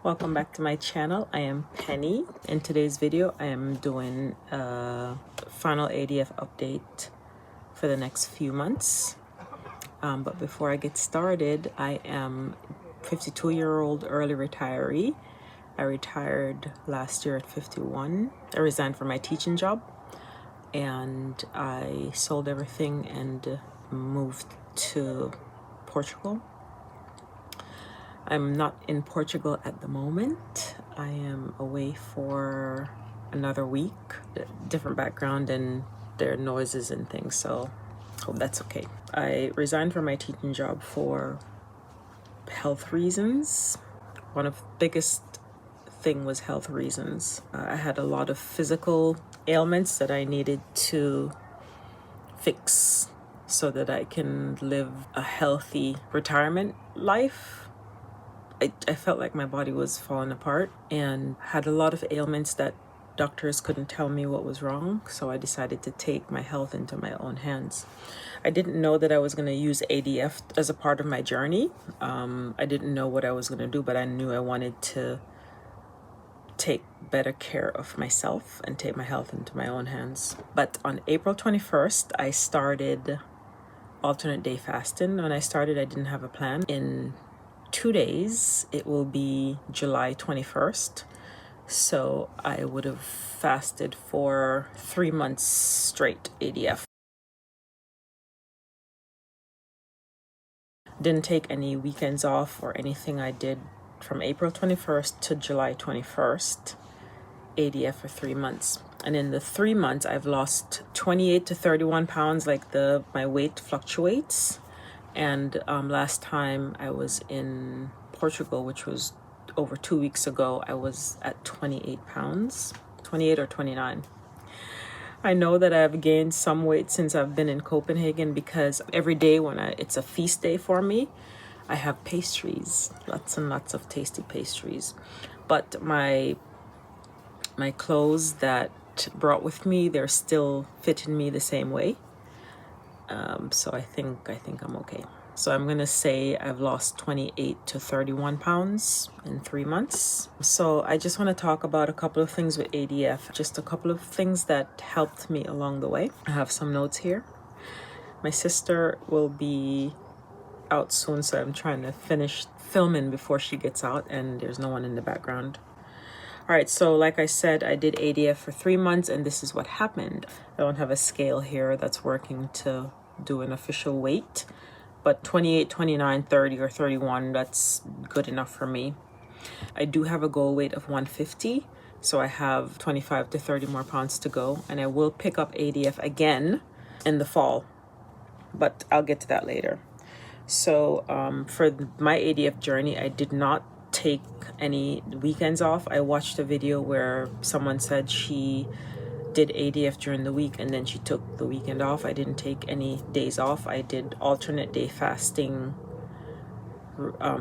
Welcome back to my channel. I am Penny. In today's video, I am doing a final ADF update for the next few months. But before I get started, I am 52-year-old early retiree. I retired last year at 51. I resigned from my teaching job and I sold everything and moved to Portugal. I'm not in Portugal at the moment. I am away for another week. Different background and there are noises and things, so hope that's okay. I resigned from my teaching job for health reasons. One of the biggest thing was health reasons. I had a lot of physical ailments that I needed to fix so that I can live a healthy retirement life. I felt like my body was falling apart and had a lot of ailments that doctors couldn't tell me what was wrong. So I decided to take my health into my own hands. I didn't know that I was going to use ADF as a part of my journey. I didn't know what I was going to do, but I knew I wanted to take better care of myself and take my health into my own hands. But on April 21st, I started alternate day fasting. When I started, I didn't have a plan. In 2 days, it will be July 21st. So I would have fasted for 3 months straight ADF. Didn't take any weekends off or anything. I did from April 21st to July 21st, ADF for 3 months. And in the 3 months, I've lost 28 to 31 pounds, like my weight fluctuates. And last time I was in Portugal, which was over 2 weeks ago, I was at 28 pounds, 28 or 29. I know that I've gained some weight since I've been in Copenhagen because every day when it's a feast day for me, I have pastries, lots and lots of tasty pastries. But my clothes that brought with me, they're still fitting me the same way. So I think I'm okay. So I'm gonna say I've lost 28 to 31 pounds in 3 months. So I just want to talk about a couple of things with ADF, just a couple of things that helped me along the way. I have some notes here. My sister will be out soon, so I'm trying to finish filming before she gets out and there's no one in the background. All right, so like I said, I did ADF for 3 months and this is what happened. I don't have a scale here that's working to do an official weight, but 28, 29, 30, or 31, that's good enough for me. I do have a goal weight of 150, so I have 25 to 30 more pounds to go, and I will pick up ADF again in the fall, but I'll get to that later. So for my ADF journey, I did not take any weekends off. I watched a video where someone said she did ADF during the week and then she took the weekend off. I didn't take any days off. I did alternate day fasting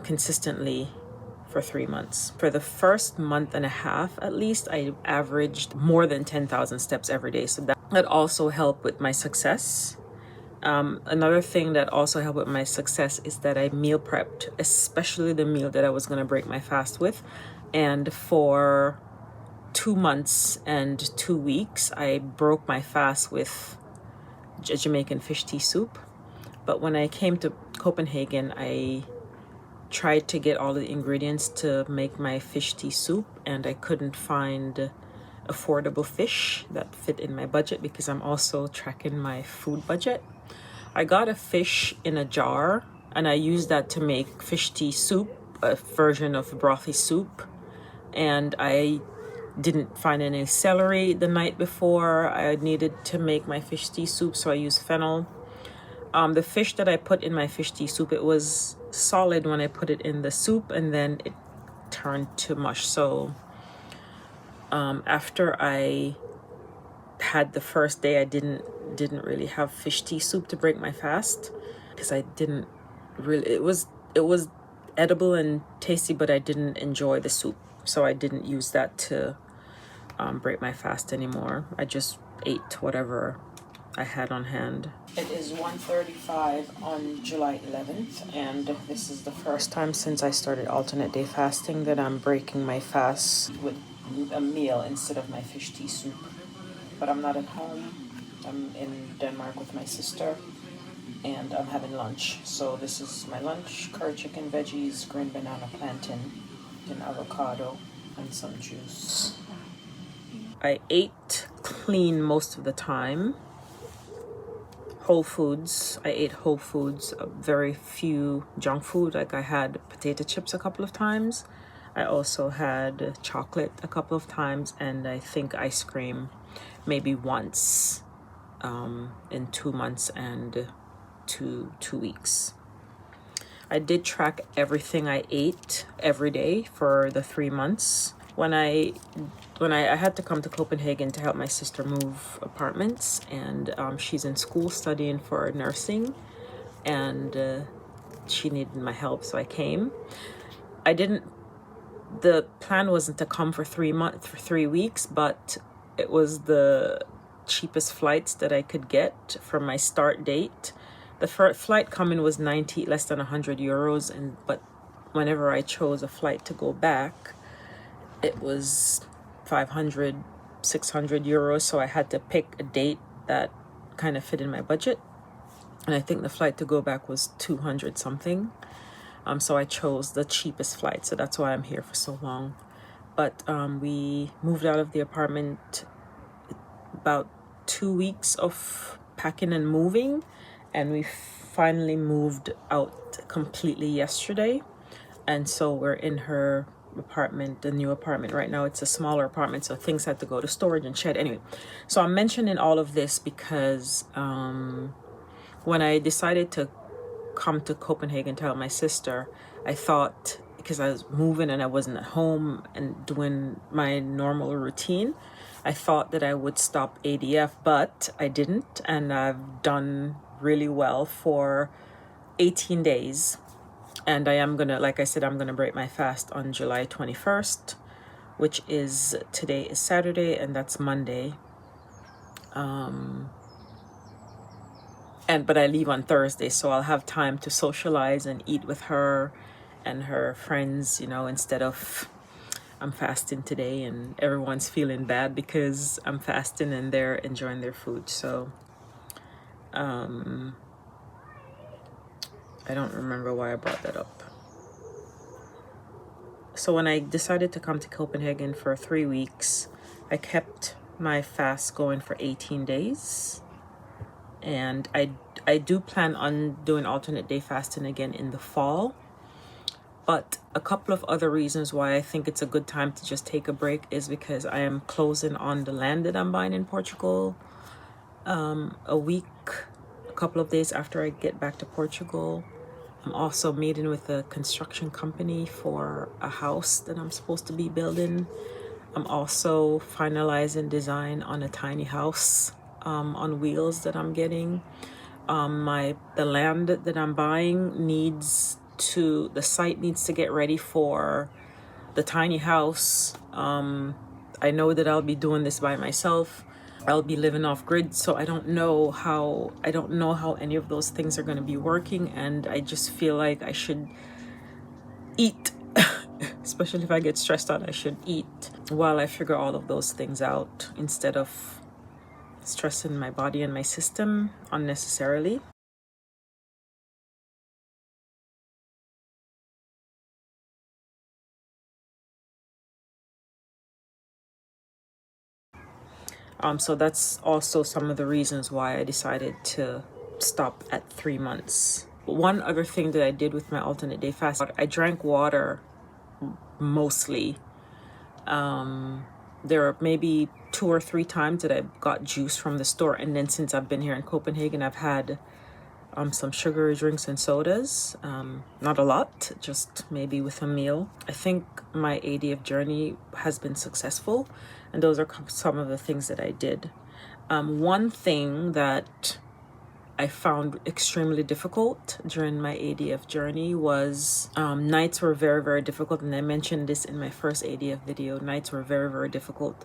consistently for 3 months. For the first month and a half, at least, I averaged more than 10,000 steps every day. So that also helped with my success. Another thing that also helped with my success is that I meal prepped, especially the meal that I was going to break my fast with. And for 2 months and 2 weeks, I broke my fast with a Jamaican fish tea soup. But when I came to Copenhagen, I tried to get all the ingredients to make my fish tea soup, and I couldn't find affordable fish that fit in my budget because I'm also tracking my food budget. I got a fish in a jar and I used that to make fish tea soup, a version of brothy soup. And I didn't find any celery the night before. I needed to make my fish tea soup, so I used fennel. The fish that I put in my fish tea soup, it was solid when I put it in the soup and then it turned to mush. So after I had the first day, I didn't really have fish tea soup to break my fast because I didn't really, it was edible and tasty, but I didn't enjoy the soup, so I didn't use that to break my fast anymore. I just ate whatever I had on hand. It is 1:35 on July 11th, and this is the first time since I started alternate day fasting that I'm breaking my fast with a meal instead of my fish tea soup. But I'm not at home. I'm in Denmark with my sister, and I'm having lunch. So this is my lunch: curry chicken, veggies, green banana, plantain, and avocado, and some juice. I ate clean most of the time. Whole foods. I ate whole foods, very few junk food. Like I had potato chips a couple of times. I also had chocolate a couple of times, and I think ice cream maybe once in 2 months and two weeks. I did track everything I ate every day for the 3 months. When I had to come to Copenhagen to help my sister move apartments, and she's in school studying for nursing, and she needed my help, so I came. The plan wasn't to come for 3 weeks, but it was the cheapest flights that I could get for my start date. The first flight coming was less than 100 euros, but whenever I chose a flight to go back, it was 500, 600 euros. So I had to pick a date that kind of fit in my budget. And I think the flight to go back was 200 something. So I chose the cheapest flight. So that's why I'm here for so long. But we moved out of the apartment about 2 weeks of packing and moving. And we finally moved out completely yesterday. And so we're in her apartment, the new apartment right now. It's a smaller apartment, so things had to go to storage and shed. Anyway, so I'm mentioning all of this because when I decided to come to Copenhagen to help my sister, I thought, because I was moving and I wasn't at home and doing my normal routine, I thought that I would stop ADF, but I didn't, and I've done really well for 18 days. And I am gonna, like I said, I'm gonna break my fast on July 21st, which is, today is Saturday, and that's Monday. But I leave on Thursday, so I'll have time to socialize and eat with her and her friends, instead of I'm fasting today and everyone's feeling bad because I'm fasting and they're enjoying their food. So I don't remember why I brought that up. So when I decided to come to Copenhagen for 3 weeks, I kept my fast going for 18 days. And I do plan on doing alternate day fasting again in the fall. But a couple of other reasons why I think it's a good time to just take a break is because I am closing on the land that I'm buying in Portugal a couple of days after I get back to Portugal. I'm also meeting with a construction company for a house that I'm supposed to be building. I'm also finalizing design on a tiny house on wheels that I'm getting. The land that I'm buying the site needs to get ready for the tiny house. I know that I'll be doing this by myself. I'll be living off grid, so I don't know how any of those things are going to be working, and I just feel like I should eat. Especially if I get stressed out, I should eat while I figure all of those things out instead of stressing my body and my system unnecessarily. So that's also some of the reasons why I decided to stop at 3 months. One other thing that I did with my alternate day fast, I drank water mostly. There are maybe 2 or 3 times that I got juice from the store, and then since I've been here in Copenhagen, I've had some sugary drinks and sodas. Not a lot, just maybe with a meal. I think my ADF journey has been successful, and those are some of the things that I did. One thing that I found extremely difficult during my ADF journey was nights were very, very difficult. And I mentioned this in my first ADF video. Nights were very, very difficult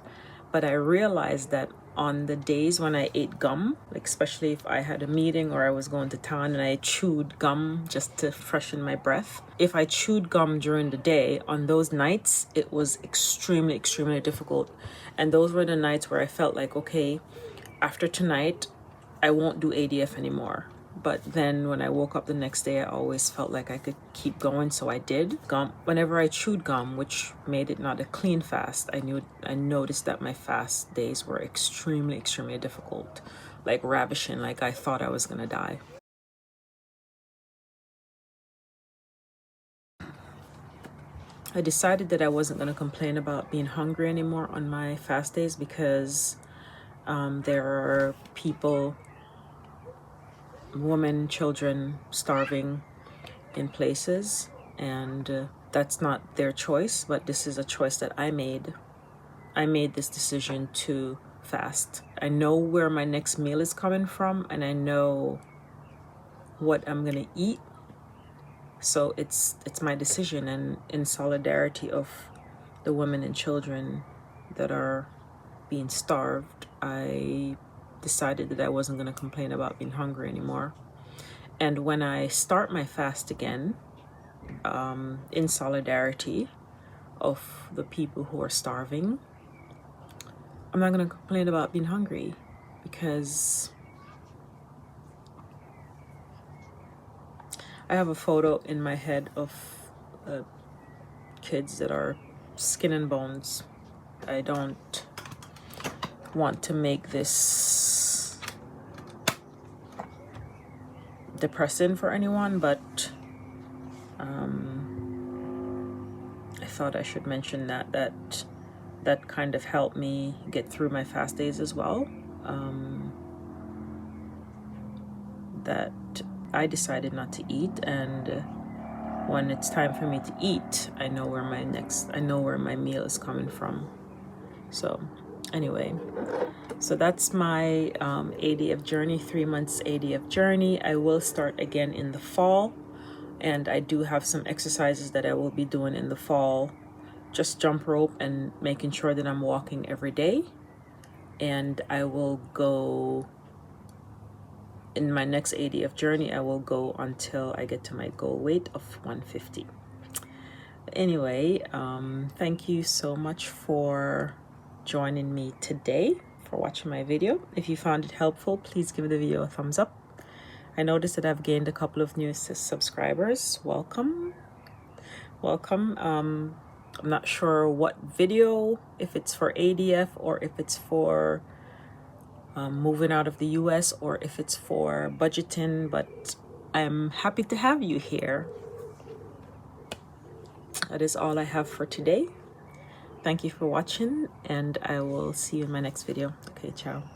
But I realized that on the days when I ate gum, like especially if I had a meeting or I was going to town and I chewed gum just to freshen my breath, if I chewed gum during the day, on those nights, it was extremely, extremely difficult. And those were the nights where I felt like, okay, after tonight, I won't do ADF anymore. But then when I woke up the next day, I always felt like I could keep going, so I did. Gum, whenever I chewed gum, which made it not a clean fast, I noticed that my fast days were extremely, extremely difficult, like ravishing, like I thought I was gonna die. I decided that I wasn't gonna complain about being hungry anymore on my fast days because there are people, women, children starving in places, and that's not their choice, but this is a choice that I made. I made this decision to fast. I know where my next meal is coming from, and I know what I'm gonna eat, so it's my decision. And in solidarity of the women and children that are being starved, I decided that I wasn't gonna complain about being hungry anymore. And when I start my fast again, in solidarity of the people who are starving, I'm not going to complain about being hungry, because I have a photo in my head of kids that are skin and bones. I don't want to make this depressing for anyone, but I thought I should mention that kind of helped me get through my fast days as well. That I decided not to eat, and when it's time for me to eat, I know where my meal is coming from. So anyway, so that's my ADF journey, 3 months ADF journey. I will start again in the fall, and I do have some exercises that I will be doing in the fall, just jump rope and making sure that I'm walking every day. And I will go, in my next ADF journey, I will go until I get to my goal weight of 150. Anyway, thank you so much for joining me today, for watching my video. If you found it helpful, please give the video a thumbs up. I noticed that I've gained a couple of new subscribers. Welcome. I'm not sure what video, if it's for ADF or if it's for moving out of the US or if it's for budgeting, but I'm happy to have you here. That is all I have for today. Thank you for watching, and I will see you in my next video. Okay, ciao.